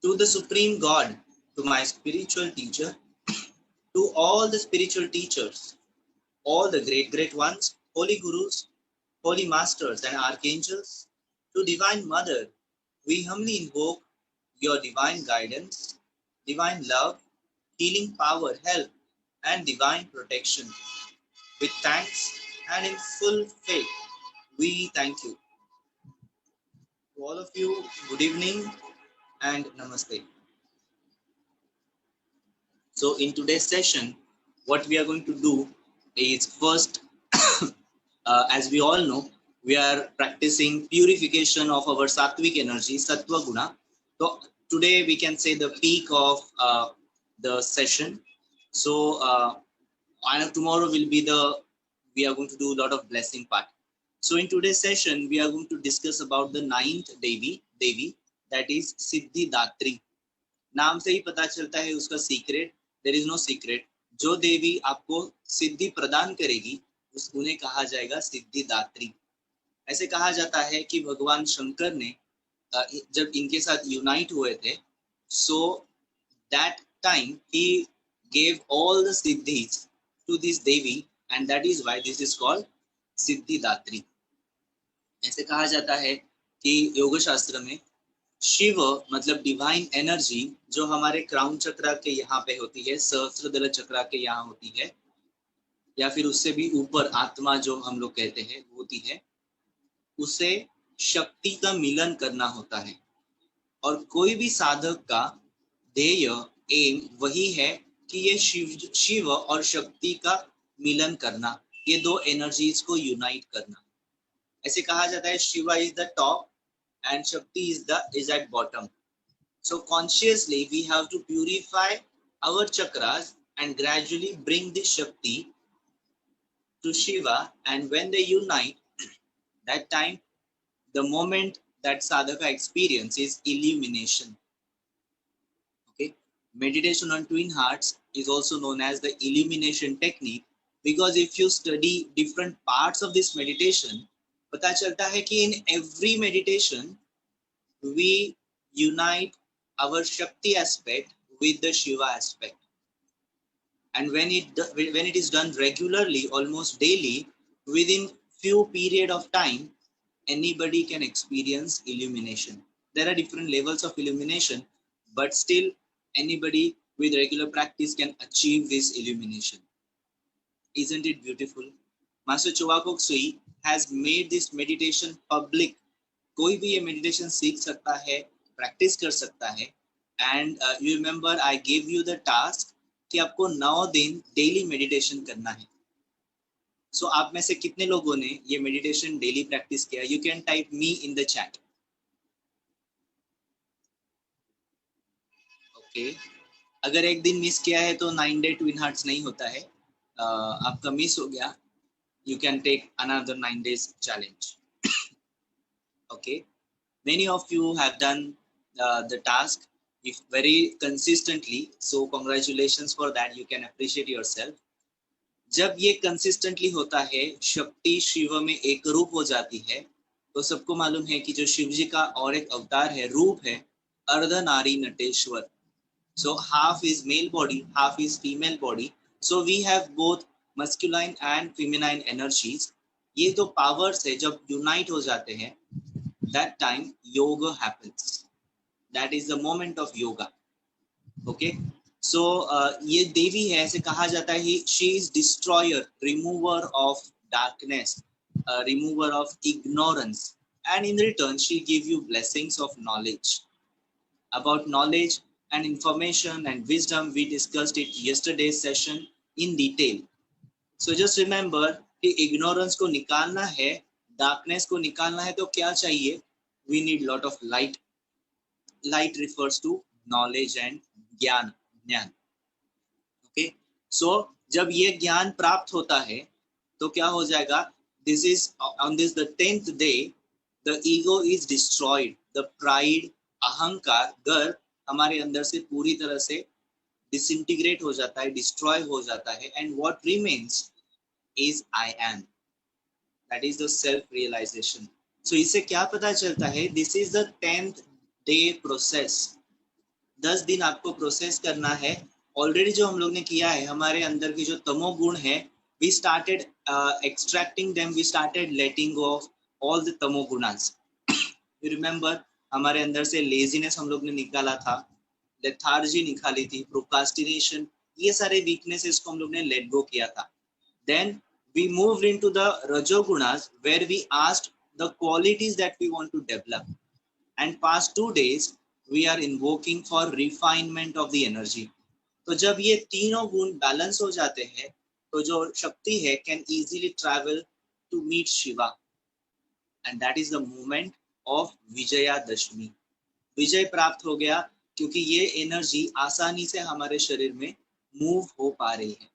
to the Supreme God, to my spiritual teacher, to all the spiritual teachers, all the great ones, holy gurus, holy masters and archangels, to Divine Mother, we humbly invoke your divine guidance, divine love, healing power, help, and divine protection. With thanks and in full faith, we thank you. To all of you, good evening and namaste. So, in today's session, what we are going to do is first, as we all know, we are practicing purification of our sattvic energy, sattva guna. So, today we can say the peak of the session. So, and tomorrow will be we are going to do a lot of blessing part. So, in today's session, we are going to discuss about the ninth Devi, that is Siddhi Datri. नाम से ही पता चलता है उसका secret, there is no secret. जो देवी आपको सिद्धि प्रदान करेगी उन्हें कहा जाएगा सिद्धिदात्री. ऐसे कहा जाता है कि भगवान शंकर ने जब इनके साथ यूनाइट हुए थे, so that time he gave all the सिद्धीज टू दिस देवी and that is why this is called Siddhidatri. ऐसे कहा जाता है कि योग शास्त्र में शिव मतलब डिवाइन एनर्जी जो हमारे क्राउन चक्रा के यहाँ पे होती है, सहस्त्रदल चक्रा के यहाँ होती है, या फिर उससे भी ऊपर आत्मा जो हम लोग कहते हैं होती है, उसे शक्ति का मिलन करना होता है. और कोई भी साधक का ध्येय एम वही है कि ये शिव और शक्ति का मिलन करना, ये दो एनर्जीज को यूनाइट करना. ऐसे कहा जाता है Shiva is the top and Shakti is at bottom. So consciously we have to purify our chakras and gradually bring this Shakti to Shiva, and when they unite, that time the moment that sadhaka experiences illumination. Okay, meditation on twin hearts is also known as the illumination technique, because if you study different parts of this meditation, पता चलता है कि in every meditation we unite our Shakti aspect with the Shiva aspect, and when it is done regularly, almost daily, within few period of time, anybody can experience illumination. There are different levels of illumination, but still anybody with regular practice can achieve this illumination. Isn't it beautiful? Master Choa Kok Sui has made this meditation public. कोई भी ये meditation सीख सकता है, practice कर सकता है. And you remember I gave you the task कि आपको 9 दिन डेली मेडिटेशन करना है. सो आप में से कितने लोगों ने ये मेडिटेशन डेली प्रैक्टिस किया? You can type me in the chat. Okay, अगर एक दिन मिस किया है तो 9 डे ट्विन हार्ट्स नहीं होता है. आपका मिस हो गया, you can take another 9 days challenge. Okay, many of you have done the task if very consistently, so congratulations for that. You can appreciate yourself. जब ये consistently होता है, शक्ति शिव में एक रूप हो जाती है, तो सबको मालूम है कि जो शिव जी का और एक अवतार है, रूप है Ardhanari Nateshwar. So half is male body, half is female body. So we have both masculine and feminine energies. ये तो powers है, जब unite हो जाते हैं, that time yoga happens. That is the moment of yoga. Okay, so ये देवी है, ऐसे कहा जाता है she is destroyer, remover of darkness, remover of ignorance, and in return she give you blessings of knowledge. About knowledge and information and wisdom, we discussed it yesterday's session in detail. So just remember कि ignorance को निकालना है, darkness को निकालना है, तो क्या चाहिए? We need lot of light. Light refers to knowledge and ज्ञान. Okay, so जब ये ज्ञान प्राप्त होता है तो क्या हो जाएगा? This is on this the 10th day, the ego is destroyed. The pride, अहंकार, गर्व हमारे अंदर से पूरी तरह से disintegrate हो जाता है, destroy हो जाता है, and what remains is I am. That is the self-realization. So इससे क्या पता चलता है? This is the 10th day process. 10 दिन आपको प्रोसेस करना है। ऑलरेडी जो हम लोग ने किया है, हमारे अंदर की जो तमोगुण है, we started extracting them, we started letting go of all the tamogunas. you remember, हमारे अंदर से लेजीनेस हम लोग ने निकाला था, लेथार्जी निकाली थी, प्रोक्रास्टिनेशन, ये सारे वीकनेसेस को हम लोग ने लेट गो किया था. Then we moved into the rajogunas, where we asked the qualities that we want to develop. And past 2 days we are invoking for refinement of the energy. तो जब ये तीनों गुण बैलेंस हो जाते हैं, तो जो शक्ति है can easily travel to meet Shiva, and that is the moment of Vijayadashami. विजय प्राप्त हो गया, क्योंकि ये एनर्जी आसानी से हमारे शरीर में मूव हो पा रही है.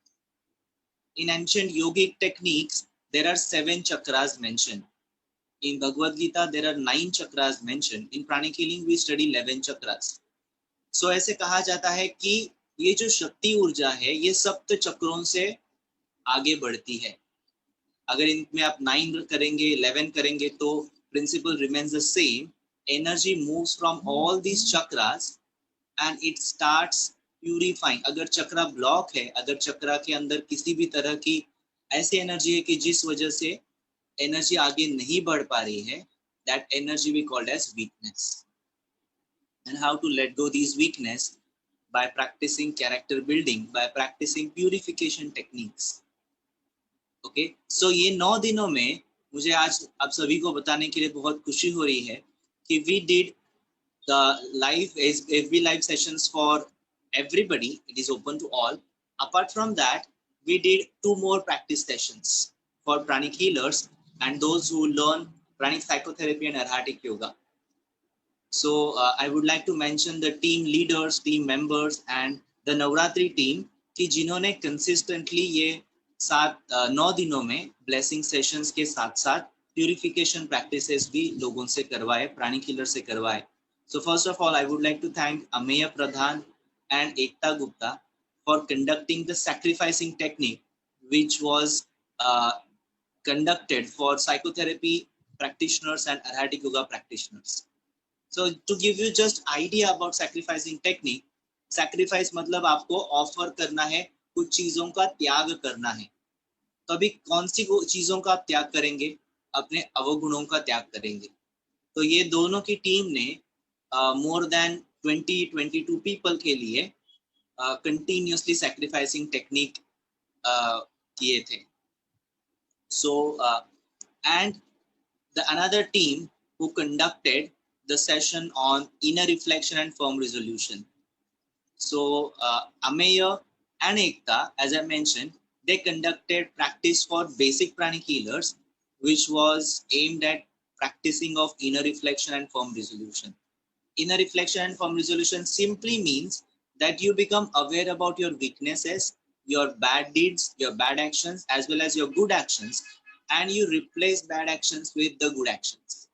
In ancient yogic techniques, there are 7 chakras mentioned. In Bhagavad Gita, there are 9 chakras mentioned. In Pranic Healing, we study 11 chakras. So ऐसे कहा जाता है कि ये जो शक्ति ऊर्जा है, ये सप्त चक्रों से आगे बढ़ती है. अगर इनमें आप 9 करेंगे, 11 करेंगे, तो principle remains the same. Energy moves from all these chakras and it starts purifying. अगर चक्रा ब्लॉक है, अगर चक्रा के अंदर किसी भी तरह की ऐसी एनर्जी है कि जिस वजह से एनर्जी आगे नहीं बढ़ पा रही है, that energy we called as weakness. And how to let go these weakness? By practicing character building, by practicing purification techniques. Okay, so ये 9 दिनों में मुझे आज आप सभी को बताने के लिए बहुत खुशी हो रही है कि we did the live FB live sessions for everybody. It is open to all. Apart from that, we did 2 more practice sessions for pranic healers and those who learn pranic psychotherapy and arhatic yoga. So I would like to mention the team leaders, team members and the Navratri team कि जिन्होंने consistently ये 9 दिनों में blessing sessions के साथ साथ purification practices भी लोगों से करवाए, pranic healer से करवाए. So first of all, I would like to thank Ameya Pradhan and Ekta Gupta for conducting the sacrificing technique, which was conducted for psychotherapy practitioners and arhatic yoga practitioners. So to give you just idea about sacrificing technique, sacrifice मतलब आपको offer करना है, कुछ चीजों का त्याग करना है. तो अभी कौन सी चीजों का आप त्याग करेंगे? अपने अवगुणों का त्याग करेंगे. तो ये दोनों की टीम ने more than 22 people के लिए continuously sacrificing technique किए थे. So and the another team who conducted the session on inner reflection and firm resolution. So Ameya and Ekta, as I mentioned, they conducted practice for basic pranic healers, which was aimed at practicing of inner reflection and firm resolution. Inner reflection and firm resolution simply means that you become aware about your weaknesses, your bad deeds, your bad actions, as well as your good actions, and you replace bad actions with the good actions.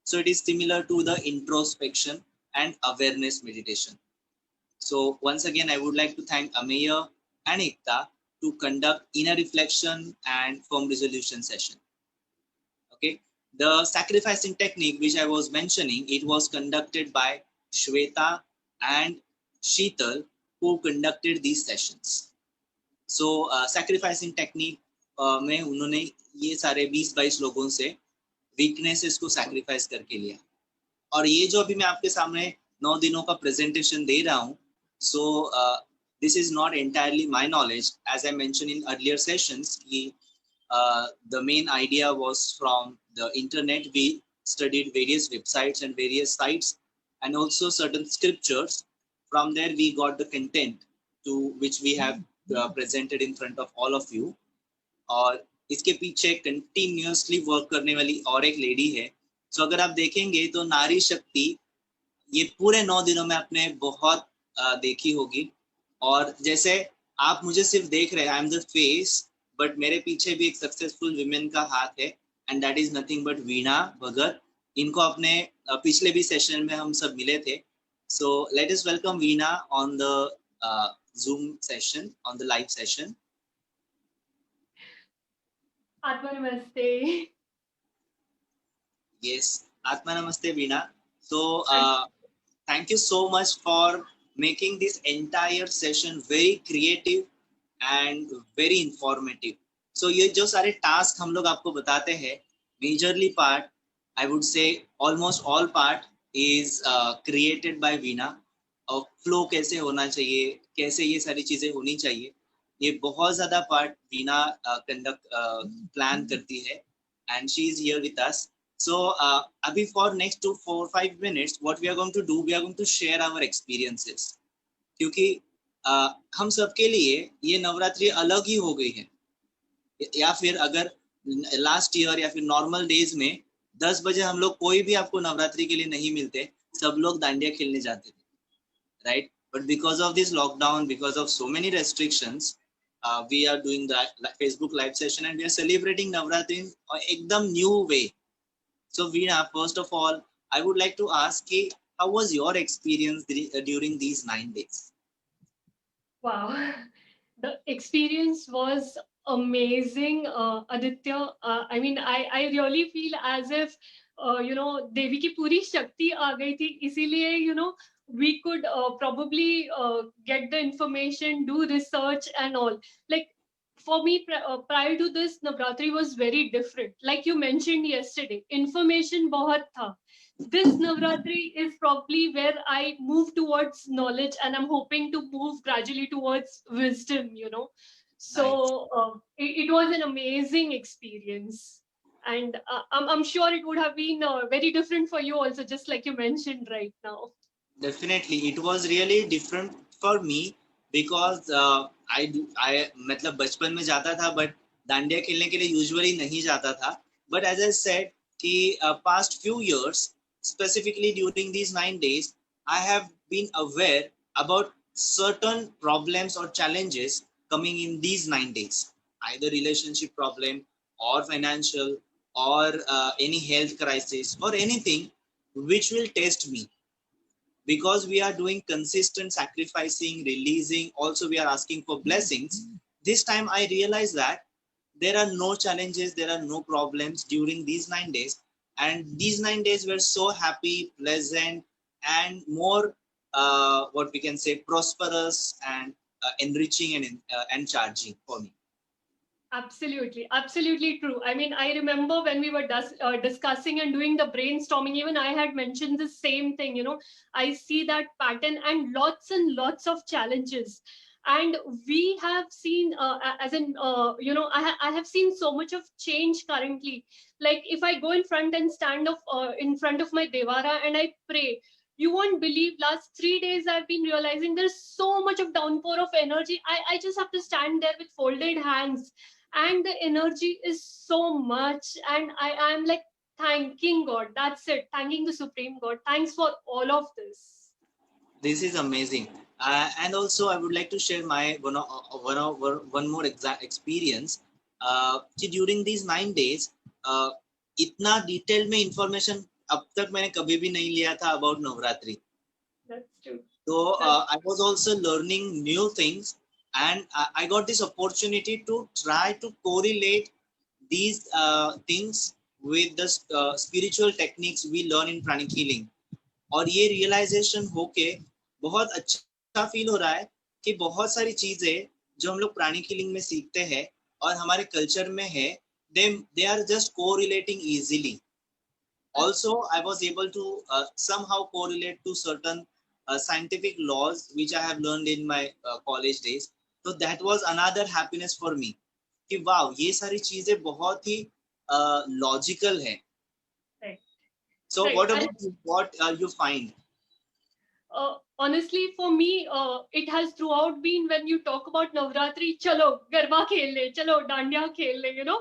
So it is similar to the introspection and awareness meditation. So once again, I would like to thank Ameya and Ekta to conduct inner reflection and firm resolution session. Okay, the sacrificing technique which I was mentioning, it was conducted by Shweta and Sheetal, who conducted these sessions. So sacrificing technique में उन्होंने ये सारे 20-22 लोगों से weaknesses को sacrifice करके लिया. और ये जो अभी मैं आपके सामने 9 दिनों का presentation दे रहा हूँ, so this is not entirely my knowledge. As I mentioned in earlier sessions, the main idea was from the internet. We studied various websites and various sites and also certain scriptures. From there we got the content to which we have presented in front of all of you. और इसके पीछे continuously work करने वाली और एक lady है. सो अगर आप देखेंगे तो नारी शक्ति ये पूरे 9 दिनों में आपने बहुत देखी होगी. और जैसे आप मुझे सिर्फ देख रहे हैं, I am the face, but मेरे पीछे भी एक सक्सेसफुल विमेन का हाथ है, and that is nothing but Veena Bhagat. इनको अपने पिछले भी सेशन में हम सब मिले थे. So let us welcome Veena on the Zoom session, on the live session. Atma Namaste. Yes, Atma Namaste, Veena. So, thank you so much for making this entire session very creative and very informative. So ये जो सारे task हम लोग आपको बताते हैं, majorly part, I would say almost all part is created by Veena. और flow कैसे होना चाहिए, कैसे ये सारी चीजें होनी चाहिए, ये बहुत ज्यादा पार्ट वीना कंडक्ट प्लान करती है, and she is here with us. So abhi for next 2 4 5 minutes what we are going to do, we are going to share our experiences, क्योंकि हम सबके लिए ये नवरात्रि अलग ही हो गई है, या फिर अगर लास्ट ईयर या फिर नॉर्मल डेज में 10 बजे हम लोग कोई भी आपको नवरात्रि के लिए नहीं मिलते, सब लोग दांडिया खेलने जाते थे, right? But because of this lockdown, because of so many restrictions, we are doing the Facebook live session and we are celebrating Navratri in ekdam new way. So Veena, first of all, I would like to ask you, how was your experience during these 9 days? Wow. The experience was amazing, Aditya. I mean, I really feel as if, देवी की पूरी शक्ति आ गई थी, इसीलिए, we could probably get the information, do research and all. Like, for me, prior to this, Navratri was very different. Like you mentioned yesterday, information bahut tha. This Navratri is probably where I move towards knowledge, and I'm hoping to move gradually towards wisdom. So Nice. it was an amazing experience. And I'm sure it would have been very different for you also, just like you mentioned right now. Definitely, it was really different for me because I मतलब बचपन में जाता था, but dandiya खेलने के लिए usually नहीं जाता था. But as I said कि past few years, specifically during these 9 days, I have been aware about certain problems or challenges coming in these 9 days, either relationship problem or financial or any health crisis or anything which will test me, because we are doing consistent sacrificing, releasing, also we are asking for blessings. This time I realized that there are no challenges, there are no problems during these 9 days, and these 9 days were so happy, pleasant, and more what we can say prosperous and enriching and charging for me. Absolutely, absolutely true. I mean, I remember when we were discussing and doing the brainstorming, even I had mentioned the same thing. I see that pattern and lots of challenges. And we have seen, as in, I have seen so much of change currently. Like if I go in front and stand in front of my Devara and I pray, you won't believe last 3 days I've been realizing there's so much of downpour of energy. I just have to stand there with folded hands, and the energy is so much, and I'm like thanking God. That's it, thanking the Supreme God. Thanks for all of this. This is amazing. And also I would like to share my one more experience, कि during these 9 days इतना detail में information अब तक मैंने कभी भी नहीं लिया था about Navratri. That's true. So I was also learning new things, and I got this opportunity to try to correlate these things with the spiritual techniques we learn in pranic healing. और ये रियलाइजेशन होके बहुत अच्छा feel हो रहा है कि बहुत सारी चीजें जो हम लोग प्राणिक हीलिंग में सीखते हैं और हमारे कल्चर में है, they are just correlating easily. Also I was able to somehow correlate to certain scientific laws which I have learned in my college days. So that was another happiness for me कि वाव ये सारी चीजें बहुत ही logical है. Right. So Right. what about what you find? Honestly, for me, it has throughout been, when you talk about Navratri, chalo garba khel le, chalo dandiya khel le.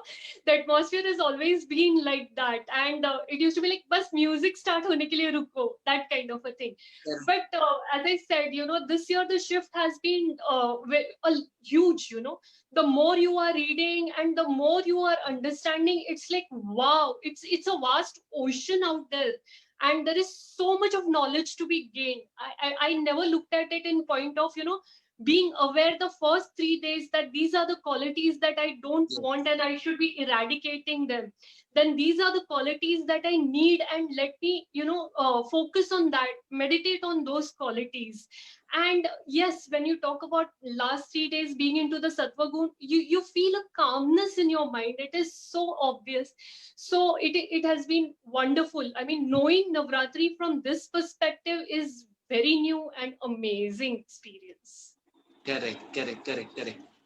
The atmosphere has always been like that, and it used to be like bas music start hone ke liye ruko, that kind of a thing. Yeah. But as I said, this year the shift has been huge. The more you are reading and the more you are understanding, it's like wow, it's a vast ocean out there, and there is so much of knowledge to be gained. I never looked at it in point of being aware the first 3 days that these are the qualities that I don't Yes. want and I should be eradicating them. Then these are the qualities that I need, and let me, focus on that, meditate on those qualities. And yes, when you talk about last 3 days being into the sattva gun, you feel a calmness in your mind. It is so obvious. So it has been wonderful. I mean, knowing Navratri from this perspective is very new and amazing experience. Correct.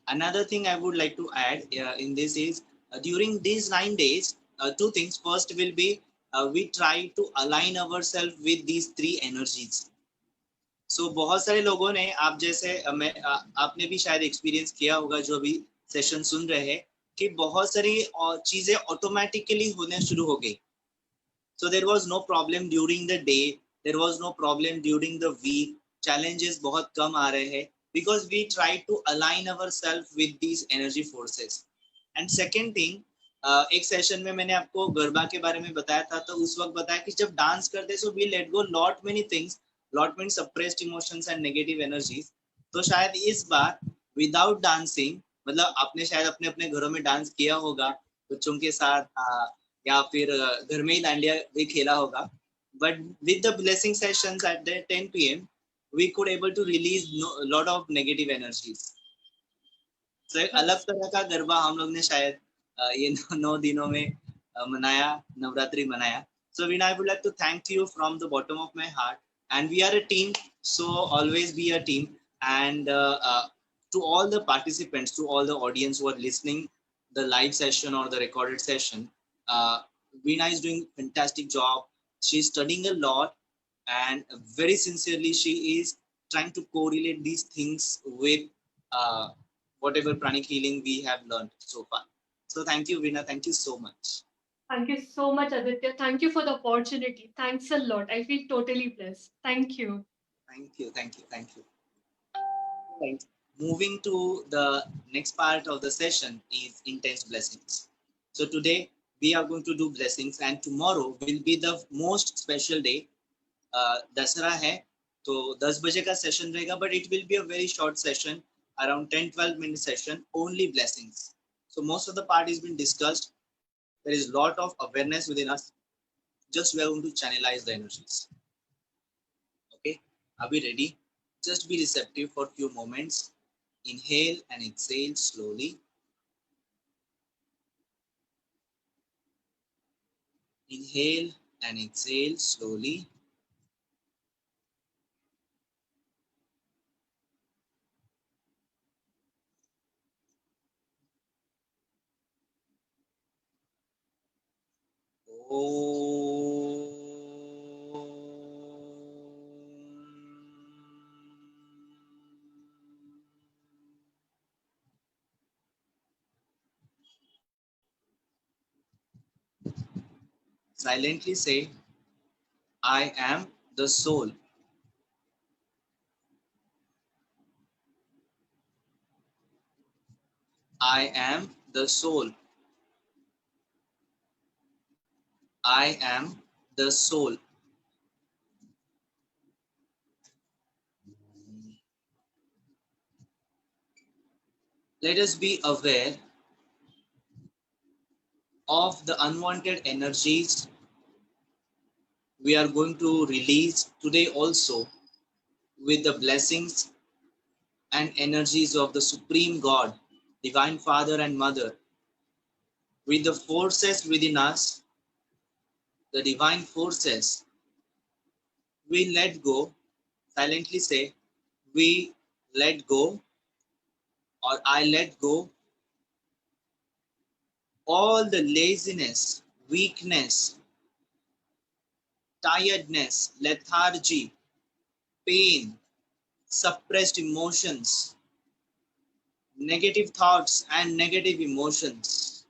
Another thing I would like to add in this is during these 9 days, two things. First will be we try to align ourselves with these three energies. So बहुत सारे लोगों ने आप जैसे आपने भी शायद experience किया होगा जो अभी सेशन सुन रहे हैं कि बहुत सारी चीजें ऑटोमेटिकली होने शुरू हो गई. So there was no problem during the day, there was no problem during the week. Challenges बहुत कम आ रहे हैं because we try to align ourselves with these energy forces. And second thing, एक सेशन में मैंने आपको गरबा के बारे में बताया था, तो उस वक्त बताया कि जब डांस करते so we let go lot many things, lot many suppressed emotions and negative energies. तो शायद इस बार without dancing, मतलब आपने शायद अपने अपने घरों में डांस किया होगा बच्चों के साथ या फिर घर में ही दांडिया भी खेला होगा, but with the blessing sessions at the 10 p.m. we could able to release lot of negative energies. So एक अलग तरह का गरबा हम लोग ने शायद ये 9 दिनों में मनाया, नवरात्रि मनाया. So Veena, I would like to thank you from the bottom of my heart, and we are a team, so always be a team. And to all the participants, to all the audience who are listening the live session or the recorded session, Veena is doing fantastic job. She's studying a lot, and very sincerely she is trying to correlate these things with whatever pranic healing we have learned so far. So thank you, Veena. Thank you so much. Thank you so much, Aditya. Thank you for the opportunity. Thanks a lot. I feel totally blessed. Thank you. Thank you. Right. Moving to the next part of the session is intense blessings. So today we are going to do blessings, and tomorrow will be the most special day. दसरा है तो 10 बजे का session रहेगा, but it will be a very short session, around 10-12 minute session, only blessings. So most of the part has been discussed. There is lot of awareness within us. Just we are going to channelize the energies. Okay, are we ready? Just be receptive for a few moments. Inhale and exhale slowly. Inhale and exhale slowly. Silently say, I am the soul. I am the soul. I am the soul. Let us be aware of the unwanted energies we are going to release today also with the blessings and energies of the Supreme God, Divine Father and Mother, with the forces within us, the divine forces. We let go. Silently say, we let go, or I let go all the laziness, weakness, tiredness, lethargy, pain, suppressed emotions, negative thoughts and negative emotions.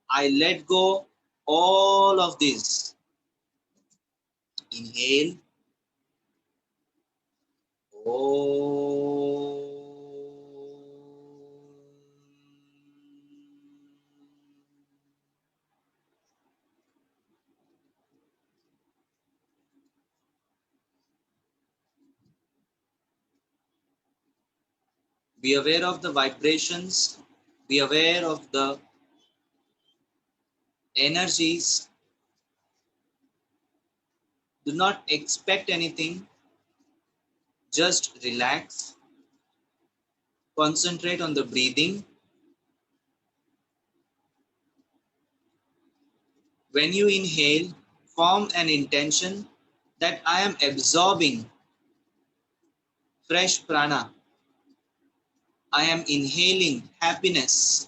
I let go all of this. Inhale. Oh. Be aware of the vibrations, be aware of the energies. Do not expect anything, just relax, concentrate on the breathing. When you inhale, form an intention that I am absorbing fresh prana. I am inhaling happiness.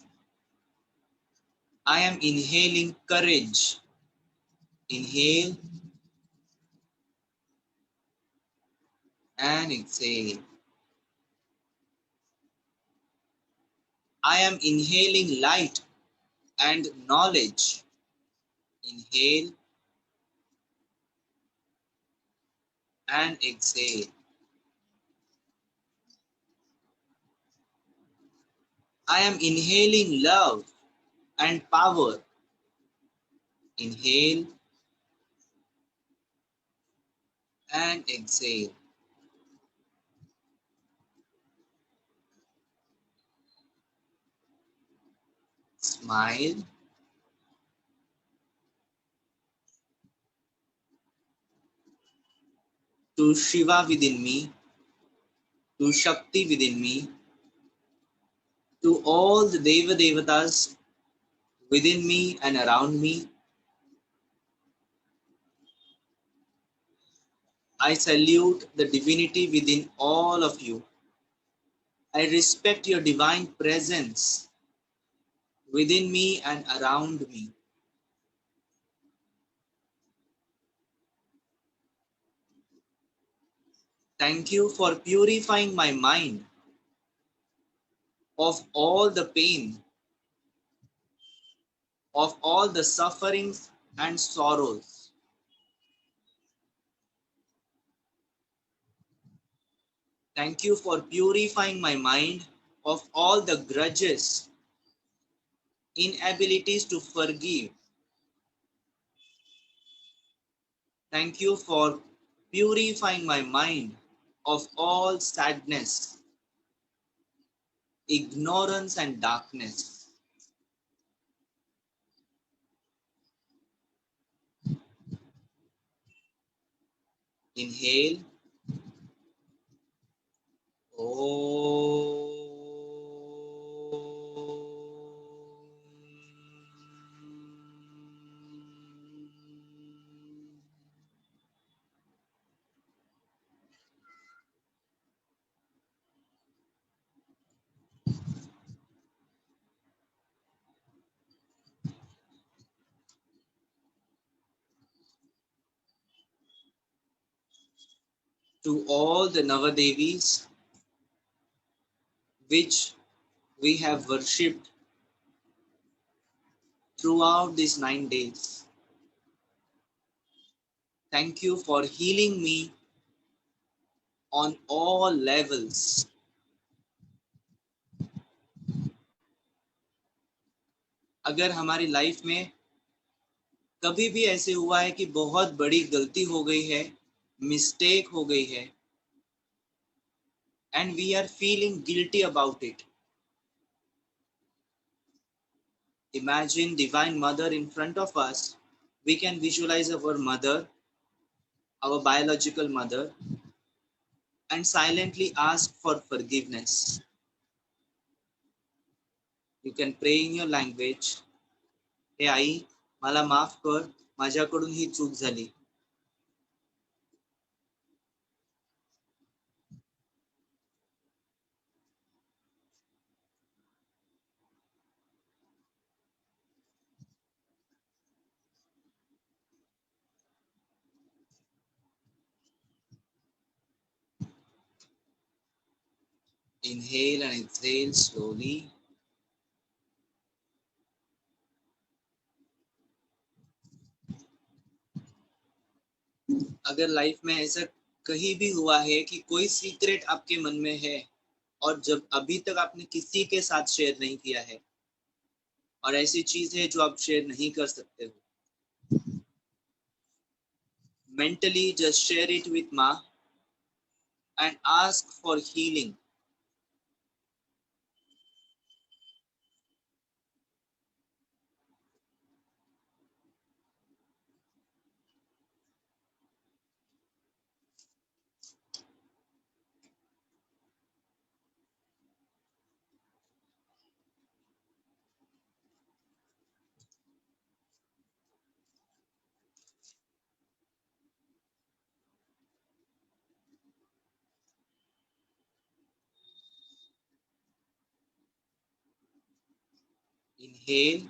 I am inhaling courage. Inhale and exhale. I am inhaling light and knowledge. Inhale and exhale. I am inhaling love and power. Inhale and exhale. Smile. To Shiva within me, to Shakti within me, to all the Deva Devatas within me and around me, I salute the divinity within all of you. I respect your divine presence within me and around me. Thank you for purifying my mind of all the pain, of all the sufferings and sorrows. Thank you for purifying my mind of all the grudges, inabilities to forgive. Thank you for purifying my mind of all sadness, ignorance, and darkness. Inhale. Oh. To all the Navadevis which we have worshipped throughout these 9 days, thank you for healing me on all levels. अगर हमारी life में कभी भी ऐसे हुआ है कि बहुत बड़ी गलती हो गई है, मिस्टेक हो गई है, and we are feeling guilty about it, imagine Divine Mother in front of us. We can visualize our mother, our biological mother, and silently ask for forgiveness. You can pray in your language. हे आई, मला माफ कर, माझ्याकडून ही चूक झाली. Inhale and exhale slowly. अगर life में ऐसा कहीं भी हुआ है कि कोई सीक्रेट आपके मन में है और जब अभी तक आपने किसी के साथ शेयर नहीं किया है, और ऐसी चीज है जो आप शेयर नहीं कर सकते हो, mentally just share it with Ma and ask for healing. Inhale.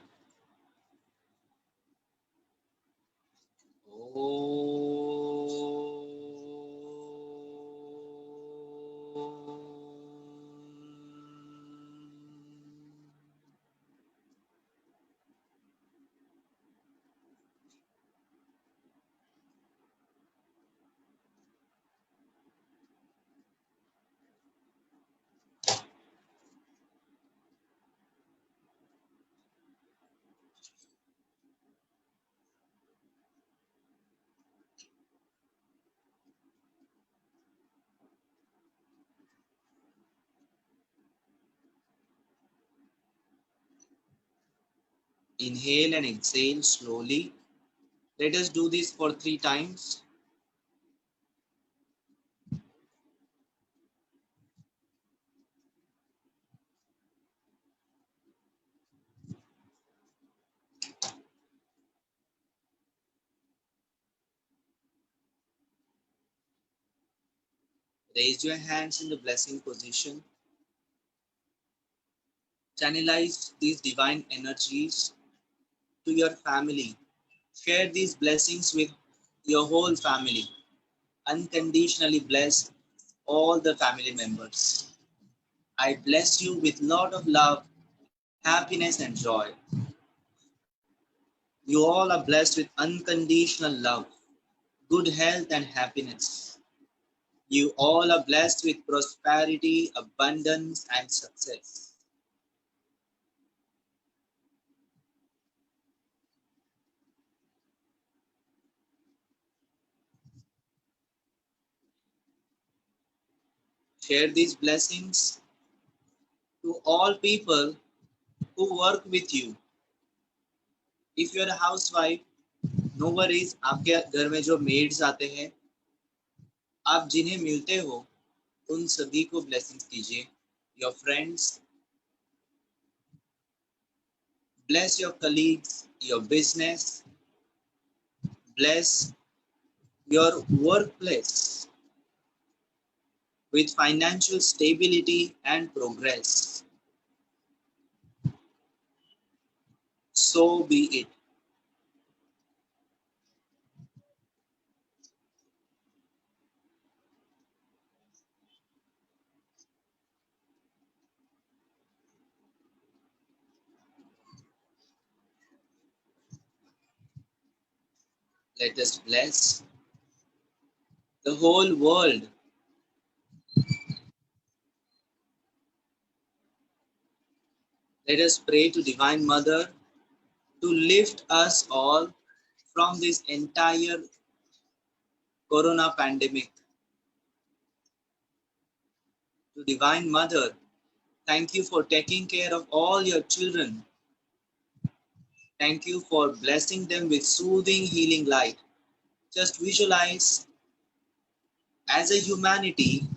Inhale and exhale slowly. Let us do this for 3 times. Raise your hands in the blessing position. Channelize these divine energies to your family. Share these blessings with your whole family. Unconditionally bless all the family members. I bless you with lot of love, happiness and joy. You all are blessed with unconditional love, good health and happiness. You all are blessed with prosperity, abundance and success. Share these blessings to all people who work with you. If you are a housewife, no worries, आपके घर में जो maids आते हैं, आप जिन्हें मिलते हो, उन सभी को blessings दीजिए. Your friends, bless your colleagues, your business, bless your workplace with financial stability and progress. So be it. Let us bless the whole world. Let us pray to Divine Mother to lift us all from this entire corona pandemic. To Divine Mother, thank you for taking care of all your children. Thank you for blessing them with soothing, healing light. Just visualize as a humanity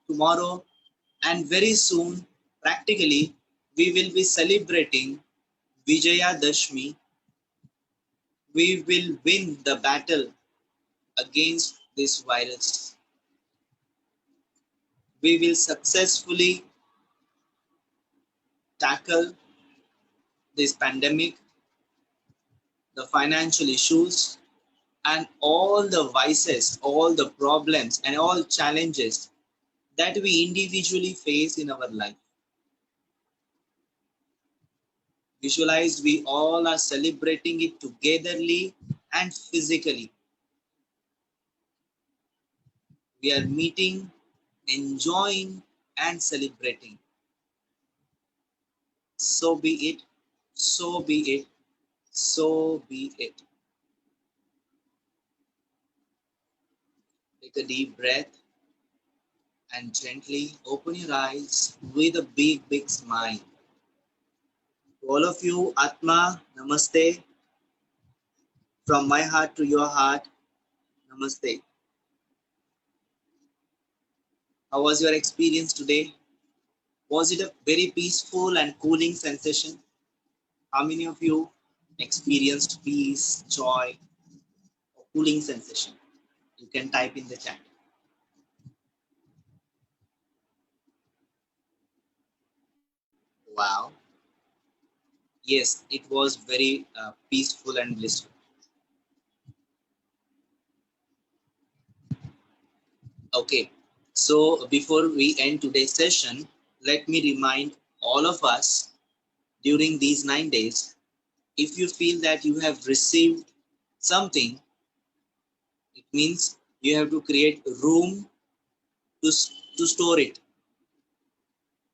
tomorrow and very soon, practically, we will be celebrating Vijaya Dashmi. We will win the battle against this virus. We will successfully tackle this pandemic, the financial issues, and all the vices, all the problems, and all challenges that we individually face in our life. Visualize we all are celebrating it togetherly and physically. We are meeting, enjoying, and celebrating. So be it, so be it, so be it. Take a deep breath and gently open your eyes with a big, big smile. To all of you, Atma, Namaste. From my heart to your heart, Namaste. How was your experience today? Was it a very peaceful and cooling sensation? How many of you experienced peace, joy, or cooling sensation? You can type in the chat. Wow. Yes, it was very peaceful and blissful. Okay, so before we end today's session, let me remind all of us during these 9 days, if you feel that you have received something, it means you have to create room to, to store it,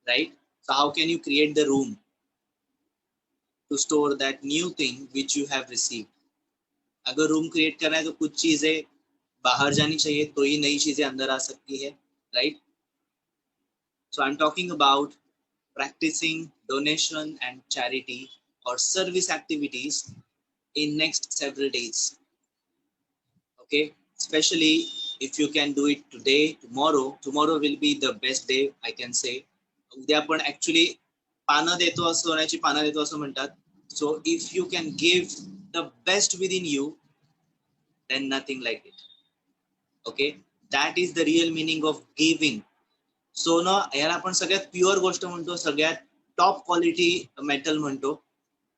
right? So how can you create the room to store that new thing which you have received? अगर room create करना है तो कुछ चीजें बाहर जानी चाहिए तो ही नई चीजें अंदर आ सकती है, right? So I'm talking about practicing donation and charity or service activities in next several days. Okay, especially if you can do it today, tomorrow will be the best day, I can say. उद्या आपण actually पानं देतो सोन्याची पानं देतो असं म्हणतात. So if you can give the best within you, then nothing like it. Okay, that is the real meaning of giving. सोनं याला आपण सगळ्यात प्युअर गोष्ट म्हणतो, सगळ्यात टॉप क्वालिटी मेटल म्हणतो,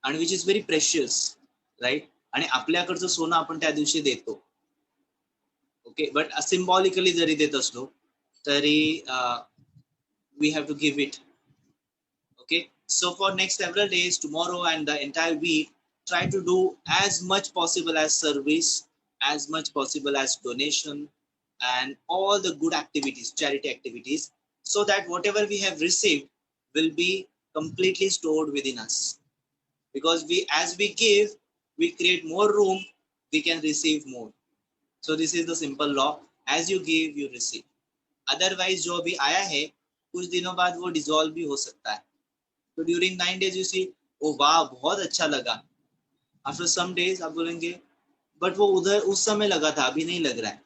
आणि which is very precious, right? आणि आपल्याकडचं सोनं आपण त्या दिवशी देतो. ओके, बट सिम्बॉलिकली जरी देत असलो तरी we have to give it. Okay, so for next several days, tomorrow and the entire week, try to do as much possible as service, as much possible as donation, and all the good activities, charity activities, so that whatever we have received will be completely stored within us. Because as we give, we create more room, we can receive more. So this is the simple law: as you give, you receive. Otherwise जो भी आया है कुछ दिनों बाद वो dissolve भी हो सकता है. तो ड्यूरिंग 9 days यू सी, ओ वाह बहुत अच्छा लगा. आफ्टर सम डेज आप बोलेंगे बट वो उधर उस समय लगा था, अभी नहीं लग रहा है.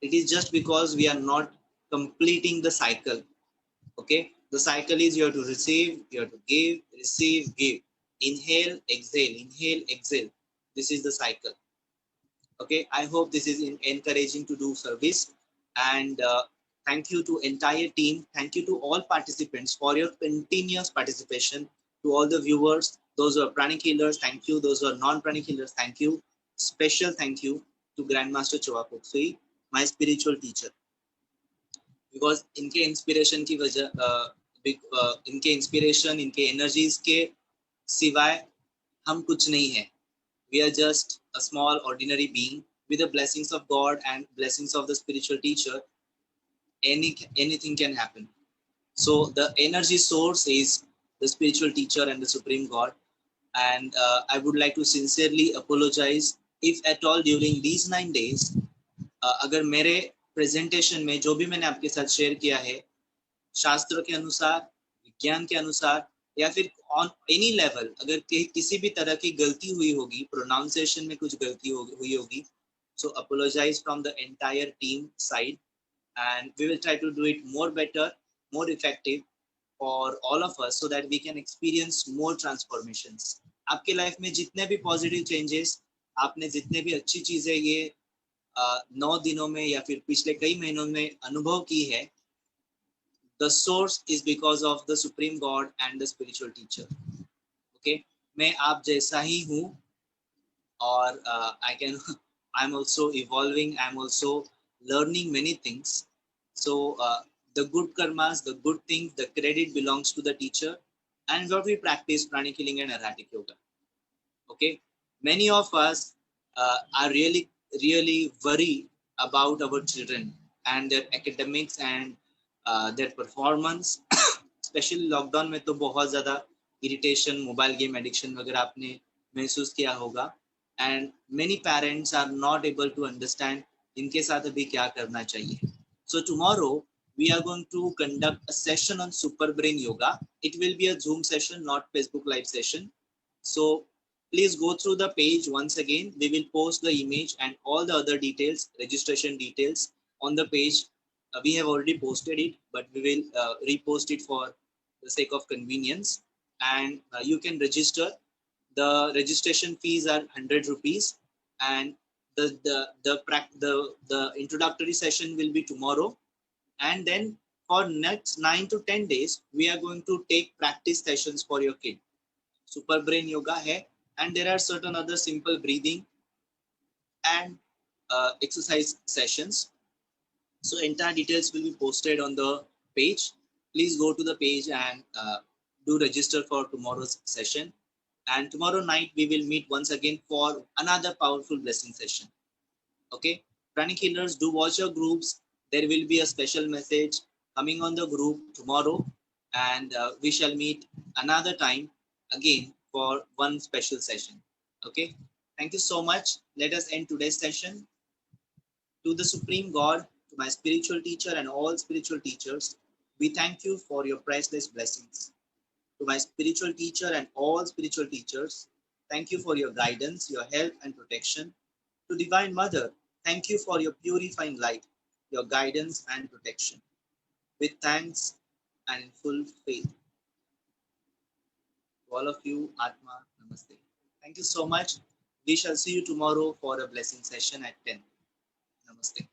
It is just because we are not completing the cycle. Okay, the cycle is you have to receive, you have to give, receive, give, inhale, exhale. This is the cycle. Okay, I hope this is encouraging to do service. And thank you to entire team, thank you to all participants for your continuous participation. To all the viewers, those who are pranic healers, thank you. Those who are non-pranic healers, thank you. Special thank you to Grandmaster Chowakoksui, my spiritual teacher, because इनके inspiration की वजह इनके inspiration, इनके energies के सिवाय हम कुछ नहीं है. We are just a small ordinary being. With the blessings of God and blessings of the spiritual teacher, anything can happen. So the energy source is the spiritual teacher and the supreme God. And I would like to sincerely apologize if at all during these 9 days अगर मेरे presentation में जो भी मैंने आपके साथ share किया है शास्त्र के अनुसार, विज्ञान के अनुसार, या फिर ऑन एनी लेवल अगर किसी भी तरह की गलती हुई होगी, प्रोनाउंसिएशन में कुछ गलती हुई होगी, so apologize from the entire team side, and we will try to do it more better, more effective for all of us, so that we can experience more transformations. आपके लाइफ में जितने भी positive changes, आपने जितने भी अच्छी चीजें ये 9 दिनों में या फिर पिछले कई महीनों में अनुभव की है, the source is because of the supreme God and the spiritual teacher. Okay, मैं आप जैसा ही हूँ, और I'm also evolving, I'm also learning many things. So the good karmas, the good things, the credit belongs to the teacher, and what we practice pranic healing and erratic yoga. Okay, many of us are really worried about our children and their academics and their performance. Specially lockdown में तो बहुत ज़्यादा irritation, mobile game addiction वगैरह आपने महसूस किया होगा. And many parents are not able to understand इनके साथ अभी क्या करना चाहिए. So tomorrow we are going to conduct a session on super brain yoga. It will be a Zoom session, not Facebook live session. So please go through the page once again. We will post the image and all the other details, registration details on the page. We have already posted it, but we will repost it for the sake of convenience. And you can register. The registration fees are 100 rupees, and the introductory session will be tomorrow. And then for next 9 to 10 days, we are going to take practice sessions for your kid. super brain yoga hai, and there are certain other simple breathing and exercise sessions. So entire details will be posted on the page. Please go to the page and do register for tomorrow's session. And tomorrow night we will meet once again for another powerful blessing session. Okay, Pranic Healers, do watch your groups. There will be a special message coming on the group tomorrow, and we shall meet another time again for one special session. Okay, thank you so much. Let us end today's session. To the Supreme God, to my spiritual teacher and all spiritual teachers, we thank you for your priceless blessings. To my spiritual teacher and all spiritual teachers, thank you for your guidance, your help and protection. To Divine Mother, thank you for your purifying light, your guidance and protection. With thanks and in full faith. To all of you, Atma, Namaste. Thank you so much. We shall see you tomorrow for a blessing session at 10. Namaste.